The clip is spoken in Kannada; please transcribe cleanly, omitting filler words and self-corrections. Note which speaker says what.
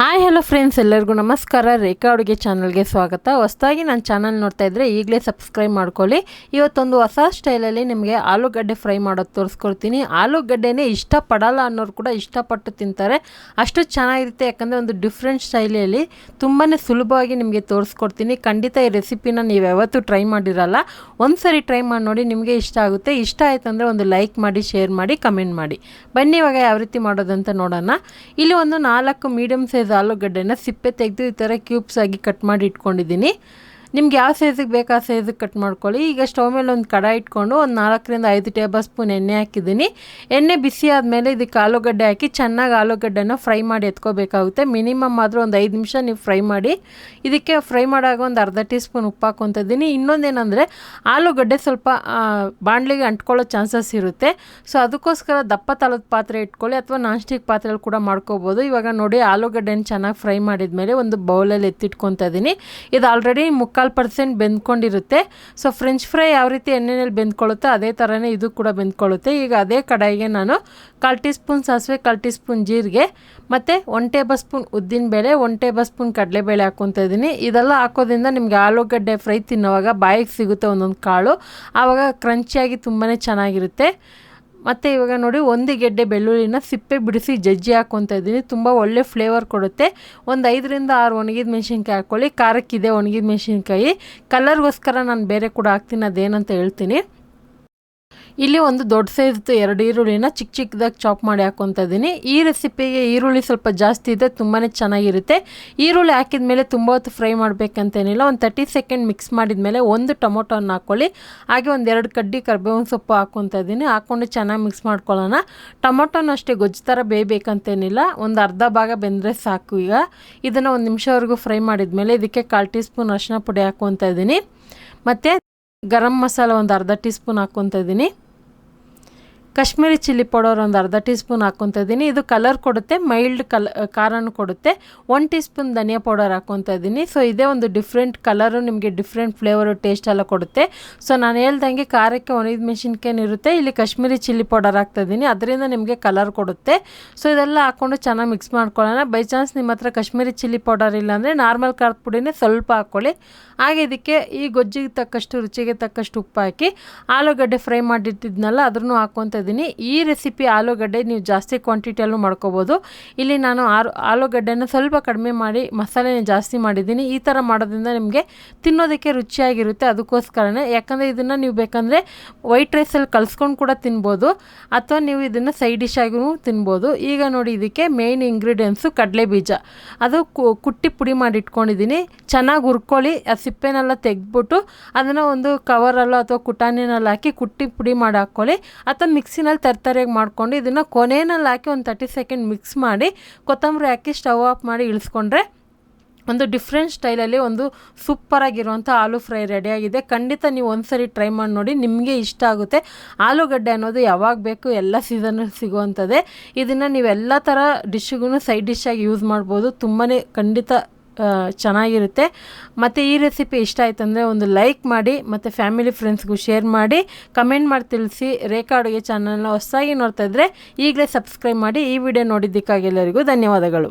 Speaker 1: ಹಾಯ್ ಹಲೋ ಫ್ರೆಂಡ್ಸ್, ಎಲ್ಲರಿಗೂ ನಮಸ್ಕಾರ. ರೇಖಾ ಅಡುಗೆ ಚಾನಲ್ಗೆ ಸ್ವಾಗತ. ಹೊಸದಾಗಿ ನನ್ನ ಚಾನಲ್ ನೋಡ್ತಾ ಇದ್ದರೆ ಈಗಲೇ ಸಬ್ಸ್ಕ್ರೈಬ್ ಮಾಡ್ಕೊಳ್ಳಿ. ಇವತ್ತೊಂದು ಹೊಸ ಸ್ಟೈಲಲ್ಲಿ ನಿಮಗೆ ಆಲೂಗಡ್ಡೆ ಫ್ರೈ ಮಾಡೋದು ತೋರಿಸ್ಕೊಡ್ತೀನಿ. ಆಲೂಗಡ್ಡೆನೇ ಇಷ್ಟಪಡಲ್ಲ ಅನ್ನೋರು ಕೂಡ ಇಷ್ಟಪಟ್ಟು ತಿಂತಾರೆ, ಅಷ್ಟು ಚೆನ್ನಾಗಿರುತ್ತೆ. ಯಾಕಂದರೆ ಒಂದು ಡಿಫ್ರೆಂಟ್ ಸ್ಟೈಲಲ್ಲಿ ತುಂಬಾ ಸುಲಭವಾಗಿ ನಿಮಗೆ ತೋರಿಸ್ಕೊಡ್ತೀನಿ. ಖಂಡಿತ ಈ ರೆಸಿಪಿನ ನೀವು ಯಾವತ್ತೂ ಟ್ರೈ ಮಾಡಿರಲ್ಲ, ಒಂದು ಸರಿ ಟ್ರೈ ಮಾಡಿ ನೋಡಿ, ನಿಮಗೆ ಇಷ್ಟ ಆಗುತ್ತೆ. ಇಷ್ಟ ಆಯ್ತು ಅಂದರೆ ಒಂದು ಲೈಕ್ ಮಾಡಿ, ಶೇರ್ ಮಾಡಿ, ಕಮೆಂಟ್ ಮಾಡಿ. ಬನ್ನಿ ಇವಾಗ ಯಾವ ರೀತಿ ಮಾಡೋದಂತ ನೋಡೋಣ. ಇಲ್ಲಿ ಒಂದು 4 ಮೀಡಿಯಮ್ ಸೈಜ್ ಆಲೂಗಡ್ಡೆನ ಸಿಪ್ಪೆ ತೆಗೆದು ಈ ಥರ ಕ್ಯೂಬ್ಸ್ ಆಗಿ ಕಟ್ ಮಾಡಿ ಇಟ್ಕೊಂಡಿದ್ದೀನಿ. ನಿಮ್ಗೆ ಯಾವ ಸೈಜಿಗೆ ಬೇಕು ಆ ಸೈಜಿಗೆ ಕಟ್ ಮಾಡ್ಕೊಳ್ಳಿ. ಈಗ ಸ್ಟವ್ ಮೇಲೆ ಒಂದು ಕಡಾಯಿ ಇಟ್ಕೊಂಡು ಒಂದು 4 ರಿಂದ 5 ಟೇಬಲ್ ಸ್ಪೂನ್ ಎಣ್ಣೆ ಹಾಕಿದ್ದೀನಿ. ಎಣ್ಣೆ ಬಿಸಿ ಆದಮೇಲೆ ಇದಕ್ಕೆ ಆಲೂಗಡ್ಡೆ ಹಾಕಿ ಚೆನ್ನಾಗಿ ಆಲೂಗಡ್ಡೆನ ಫ್ರೈ ಮಾಡಿ ಎತ್ಕೋಬೇಕಾಗುತ್ತೆ. ಮಿನಿಮಮ್ ಆದರೂ ಒಂದು 5 ನಿಮಿಷ ನೀವು ಫ್ರೈ ಮಾಡಿ. ಇದಕ್ಕೆ ಫ್ರೈ ಮಾಡಾಗ ಒಂದು ಅರ್ಧ ಟೀ ಸ್ಪೂನ್ ಉಪ್ಪು ಹಾಕ್ಕೊತಿದ್ದೀನಿ. ಇನ್ನೊಂದೇನೆಂದರೆ ಆಲೂಗಡ್ಡೆ ಸ್ವಲ್ಪ ಬಾಣಲಿಗೆ ಅಂಟ್ಕೊಳ್ಳೋ ಚಾನ್ಸಸ್ ಇರುತ್ತೆ. ಸೊ ಅದಕ್ಕೋಸ್ಕರ ದಪ್ಪ ತಳದ ಪಾತ್ರೆ ಇಟ್ಕೊಳ್ಳಿ, ಅಥವಾ ನಾನ್ ಸ್ಟಿಕ್ ಪಾತ್ರೆಯಲ್ಲಿ ಕೂಡ ಮಾಡ್ಕೋಬೋದು. ಇವಾಗ ನೋಡಿ ಆಲೂಗಡ್ಡೆನ ಚೆನ್ನಾಗಿ ಫ್ರೈ ಮಾಡಿದ್ಮೇಲೆ ಒಂದು ಬೌಲಲ್ಲಿ ಎತ್ತಿಟ್ಕೊತಾ ಇದ್ದೀನಿ. ಇದು ಆಲ್ರೆಡಿ 3/4% ಬೆಂದ್ಕೊಂಡಿರುತ್ತೆ. ಸೊ ಫ್ರೆಂಚ್ ಫ್ರೈ ಯಾವ ರೀತಿ ಎಣ್ಣೆಯಲ್ಲಿ ಬೆಂದ್ಕೊಳ್ಳುತ್ತೆ ಅದೇ ಥರನೇ ಇದು ಕೂಡ ಬೆಂದ್ಕೊಳ್ಳುತ್ತೆ. ಈಗ ಅದೇ ಕಡಾಯಿಗೆ ನಾನು 1/4 ಟೀ ಸ್ಪೂನ್ ಸಾಸಿವೆ, 1/4 ಟೀ ಸ್ಪೂನ್ ಜೀರಿಗೆ ಮತ್ತು 1 ಟೇಬಲ್ ಸ್ಪೂನ್ ಉದ್ದಿನಬೇಳೆ, 1 ಟೇಬಲ್ ಸ್ಪೂನ್ ಕಡಲೆಬೇಳೆ ಹಾಕ್ಕೊತಾ ಇದ್ದೀನಿ. ಇದೆಲ್ಲ ಹಾಕೋದ್ರಿಂದ ನಿಮಗೆ ಆಲೂಗಡ್ಡೆ ಫ್ರೈ ತಿನ್ನೋವಾಗ ಬಾಯಿಗೆ ಸಿಗುತ್ತೆ ಒಂದೊಂದು ಕಾಳು, ಆವಾಗ ಕ್ರಂಚಿಯಾಗಿ ತುಂಬಾ ಚೆನ್ನಾಗಿರುತ್ತೆ. ಮತ್ತು ಇವಾಗ ನೋಡಿ 1 ಗೆಡ್ಡೆ ಬೆಳ್ಳುಳ್ಳಿನ ಸಿಪ್ಪೆ ಬಿಡಿಸಿ ಜಜ್ಜಿ ಹಾಕ್ಕೊತಾ ಇದ್ದೀನಿ. ತುಂಬ ಒಳ್ಳೆ ಫ್ಲೇವರ್ ಕೊಡುತ್ತೆ. ಒಂದು 5 ರಿಂದ 6 ಒಣಗಿದ ಮೆಣಸಿನ್ಕಾಯಿ ಹಾಕ್ಕೊಳ್ಳಿ. ಖಾರಕ್ಕಿದೆ ಒಣಗಿದ ಮೆಣಸಿನ್ಕಾಯಿ, ಕಲರ್ಗೋಸ್ಕರ ನಾನು ಬೇರೆ ಕೂಡ ಹಾಕ್ತೀನಿ, ಅದೇನಂತ ಹೇಳ್ತೀನಿ. ಇಲ್ಲಿ ಒಂದು ದೊಡ್ಡ ಸೈಜ್ದು 2 ಈರುಳ್ಳಿನ ಚಿಕ್ಕ ಚಿಕ್ಕದಾಗಿ ಚಾಪ್ ಮಾಡಿ ಹಾಕ್ಕೊತಾ ಇದ್ದೀನಿ. ಈ ರೆಸಿಪಿಗೆ ಈರುಳ್ಳಿ ಸ್ವಲ್ಪ ಜಾಸ್ತಿ ಇದೆ, ತುಂಬಾ ಚೆನ್ನಾಗಿರುತ್ತೆ. ಈರುಳ್ಳಿ ಹಾಕಿದ ಮೇಲೆ ತುಂಬ ಹೊತ್ತು ಫ್ರೈ ಮಾಡಬೇಕಂತೇನಿಲ್ಲ. ಒಂದು 30 ಸೆಕೆಂಡ್ ಮಿಕ್ಸ್ ಮಾಡಿದ ಮೇಲೆ ಒಂದು ಟೊಮೊಟೊನ ಹಾಕ್ಕೊಳ್ಳಿ. ಹಾಗೆ ಒಂದು 2 ಕಡ್ಡಿ ಕರಿಬೇವಿನ ಸೊಪ್ಪು ಹಾಕ್ಕೊತಾ ಇದ್ದೀನಿ. ಹಾಕ್ಕೊಂಡು ಚೆನ್ನಾಗಿ ಮಿಕ್ಸ್ ಮಾಡ್ಕೊಳ್ಳೋಣ. ಟೊಮೊಟೊನ ಅಷ್ಟೇ ಗೊಜ್ಜು ಥರ ಬೇಯಬೇಕಂತೇನಿಲ್ಲ, ಒಂದು ಅರ್ಧ ಭಾಗ ಬೆಂದರೆ ಸಾಕು. ಈಗ ಇದನ್ನು 1 ನಿಮಿಷವರೆಗೂ ಫ್ರೈ ಮಾಡಿದ ಮೇಲೆ ಇದಕ್ಕೆ 1/4 ಟೀ ಸ್ಪೂನ್ ಅರಿಶಿನ ಪುಡಿ ಹಾಕ್ಕೊತಾ ಇದ್ದೀನಿ. ಮತ್ತು ಗರಂ ಮಸಾಲ ಒಂದು ಅರ್ಧ ಟೀ ಸ್ಪೂನ್ ಹಾಕ್ಕೊತಾ ಇದ್ದೀನಿ. ಕಾಶ್ಮೀರಿ ಚಿಲ್ಲಿ ಪೌಡರ್ ಒಂದು ಅರ್ಧ ಟೀ ಸ್ಪೂನ್ ಹಾಕ್ಕೊತಾ ಇದ್ದೀನಿ. ಇದು ಕಲರ್ ಕೊಡುತ್ತೆ, ಮೈಲ್ಡ್ ಖಾರನೂ ಕೊಡುತ್ತೆ. 1 ಟೀ ಸ್ಪೂನ್ ಧನಿಯಾ ಪೌಡರ್ ಹಾಕ್ಕೊತಾ ಇದ್ದೀನಿ. ಸೊ ಇದೇ ಒಂದು ಡಿಫ್ರೆಂಟ್ ಕಲರು, ನಿಮಗೆ ಡಿಫ್ರೆಂಟ್ ಫ್ಲೇವರು, ಟೇಸ್ಟ್ ಎಲ್ಲ ಕೊಡುತ್ತೆ. ಸೊ ನಾನು ಹೇಳ್ದಂಗೆ ಖಾರಕ್ಕೆ ಒಣಗಿದ ಮೆಣಸಿನ್ಕಾಯಿ ಇರುತ್ತೆ, ಇಲ್ಲಿ ಕಾಶ್ಮೀರಿ ಚಿಲ್ಲಿ ಪೌಡರ್ ಹಾಕ್ತಾಯಿದ್ದೀನಿ, ಅದರಿಂದ ನಿಮಗೆ ಕಲರ್ ಕೊಡುತ್ತೆ. ಸೊ ಇದೆಲ್ಲ ಹಾಕ್ಕೊಂಡು ಚೆನ್ನಾಗಿ ಮಿಕ್ಸ್ ಮಾಡ್ಕೊಳ್ಳೋಣ. ಬೈ ಚಾನ್ಸ್ ನಿಮ್ಮ ಹತ್ರ ಕಾಶ್ಮೀರಿ ಚಿಲ್ಲಿ ಪೌಡರ್ ಇಲ್ಲ ಅಂದರೆ ನಾರ್ಮಲ್ ಖಾರದ ಪುಡಿನೇ ಸ್ವಲ್ಪ ಹಾಕ್ಕೊಳ್ಳಿ. ಹಾಗೆ ಇದಕ್ಕೆ ಈ ಗೊಜ್ಜಿಗೆ ತಕ್ಕಷ್ಟು, ರುಚಿಗೆ ತಕ್ಕಷ್ಟು ಉಪ್ಪು ಹಾಕಿ ಆಲೂಗಡ್ಡೆ ಫ್ರೈ ಮಾಡಿಟ್ಟಿದ್ನಲ್ಲ ಅದನ್ನು ಹಾಕ್ಕೊತಾ ಇದ್ದೀನಿ. ಈ ರೆಸಿಪಿ ಆಲೂಗಡ್ಡೆ ನೀವು ಜಾಸ್ತಿ ಕ್ವಾಂಟಿಟಿಯಲ್ಲೂ ಮಾಡ್ಕೋಬೋದು. ಇಲ್ಲಿ ನಾನು ಆಲೂಗಡ್ಡೆನ ಸ್ವಲ್ಪ ಕಡಿಮೆ ಮಾಡಿ ಮಸಾಲೆನ ಜಾಸ್ತಿ ಮಾಡಿದ್ದೀನಿ. ಈ ಥರ ಮಾಡೋದ್ರಿಂದ ನಿಮಗೆ ತಿನ್ನೋದಕ್ಕೆ ರುಚಿಯಾಗಿರುತ್ತೆ, ಅದಕ್ಕೋಸ್ಕರನೇ. ಯಾಕಂದರೆ ಇದನ್ನು ನೀವು ಬೇಕಂದರೆ ವೈಟ್ ರೈಸಲ್ಲಿ ಕಲಿಸ್ಕೊಂಡು ಕೂಡ ತಿನ್ಬೋದು, ಅಥವಾ ನೀವು ಇದನ್ನು ಸೈಡ್ ಡಿಶ್ ಆಗಿಯೂ ತಿನ್ಬೋದು. ಈಗ ನೋಡಿ ಇದಕ್ಕೆ ಮೇಯ್ನ್ ಇಂಗ್ರೀಡಿಯೆಂಟ್ಸು ಕಡಲೆ ಬೀಜ, ಅದು ಕುಟ್ಟಿ ಪುಡಿ ಮಾಡಿ ಇಟ್ಕೊಂಡಿದ್ದೀನಿ. ಚೆನ್ನಾಗಿ ಹುರ್ಕೊಳ್ಳಿ. ಆ ಸಿಪ್ಪೆನೆಲ್ಲ ತೆಗೆದ್ಬಿಟ್ಟು ಅದನ್ನು ಒಂದು ಕವರಲ್ಲೋ ಅಥವಾ ಕುಟಾಣಿನಲ್ಲಿ ಹಾಕಿ ಕುಟ್ಟಿ ಪುಡಿ ಮಾಡಿ ಹಾಕ್ಕೊಳ್ಳಿ, ಅಥವಾ ಮಿಕ್ಸಿನಲ್ಲಿ ತರ್ತರಿಯಾಗಿ ಮಾಡ್ಕೊಂಡು ಇದನ್ನು ಕೊನೆಯಲ್ಲಿ ಹಾಕಿ ಒಂದು 30 ಸೆಕೆಂಡ್ ಮಿಕ್ಸ್ ಮಾಡಿ ಕೊತ್ತಂಬರಿ ಹಾಕಿ ಸ್ಟವ್ ಆಫ್ ಮಾಡಿ ಇಳಿಸ್ಕೊಂಡ್ರೆ ಒಂದು ಡಿಫ್ರೆಂಟ್ ಸ್ಟೈಲಲ್ಲಿ ಒಂದು ಸೂಪರಾಗಿರುವಂಥ ಆಲೂ ಫ್ರೈ ರೆಡಿಯಾಗಿದೆ. ಖಂಡಿತ ನೀವು ಒಂದ್ಸರಿ ಟ್ರೈ ಮಾಡಿ ನೋಡಿ, ನಿಮಗೆ ಇಷ್ಟ ಆಗುತ್ತೆ. ಆಲೂಗಡ್ಡೆ ಅನ್ನೋದು ಯಾವಾಗ ಬೇಕು ಎಲ್ಲ ಸೀಸನಲ್ಲಿ ಸಿಗುವಂಥದ್ದೇ. ಇದನ್ನು ನೀವೆಲ್ಲ ಥರ ಡಿಶ್ಗೂ ಸೈಡ್ ಡಿಶ್ಶಾಗಿ ಯೂಸ್ ಮಾಡ್ಬೋದು. ತುಂಬಾ ಖಂಡಿತ ಚೆನ್ನಾಗಿರುತ್ತೆ. ಮತ್ತು ಈ ರೆಸಿಪಿ ಇಷ್ಟ ಆಯ್ತು ಅಂದರೆ ಒಂದು ಲೈಕ್ ಮಾಡಿ, ಮತ್ತು ಫ್ಯಾಮಿಲಿ ಫ್ರೆಂಡ್ಸ್ಗೂ ಶೇರ್ ಮಾಡಿ, ಕಮೆಂಟ್ ಮಾಡಿ ತಿಳಿಸಿ. ರೇಖಾ ಅಡುಗೆ ಚಾನಲ್ನ ಹೊಸದಾಗಿ ನೋಡ್ತಾ ಇದ್ದರೆ ಈಗಲೇ ಸಬ್ಸ್ಕ್ರೈಬ್ ಮಾಡಿ. ಈ ವಿಡಿಯೋ ನೋಡಿದ್ದಕ್ಕಾಗಿ ಎಲ್ಲರಿಗೂ ಧನ್ಯವಾದಗಳು.